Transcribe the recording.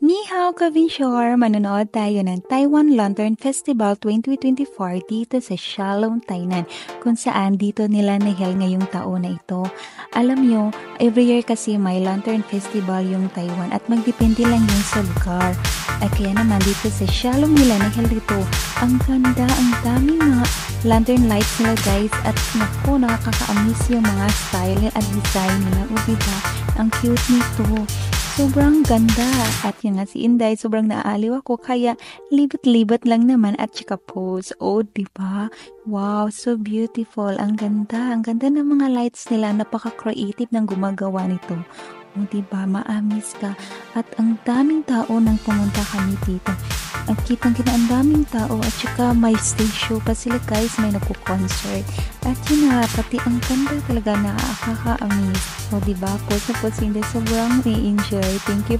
Ni hao, Kavinsure! Manonood tayo ng Taiwan Lantern Festival 2024 dito sa Shalom, Tainan, kung saan dito nila nahil ngayong taon na ito. Alam nyo, every year kasi may Lantern Festival yung Taiwan at magdepende lang yun sa lugar. Ay kaya naman dito sa Shalom nila nahil dito, ang ganda, ang daming mga lantern lights nila guys at naku, nakaka-amaze yung mga style at design nila. O diba, ang cute nito. Sobrang ganda. At yun nga si Inday, sobrang naaaliw ako. Kaya libot-libot lang naman at saka pose. Oh, diba? Wow, so beautiful. Ang ganda. Ang ganda ng mga lights nila. Napaka-creative ng gumagawa nito. Oh, diba? Maamis ka. At ang daming tao nang pumunta kami dito. At kitang-kita ang daming tao at saka may stage show pa sila guys, may nagko-concert. At yun na, pati ang ganda talaga nakaka-amaze. O diba, po sa Hindi sobrang i-enjoy. Thank you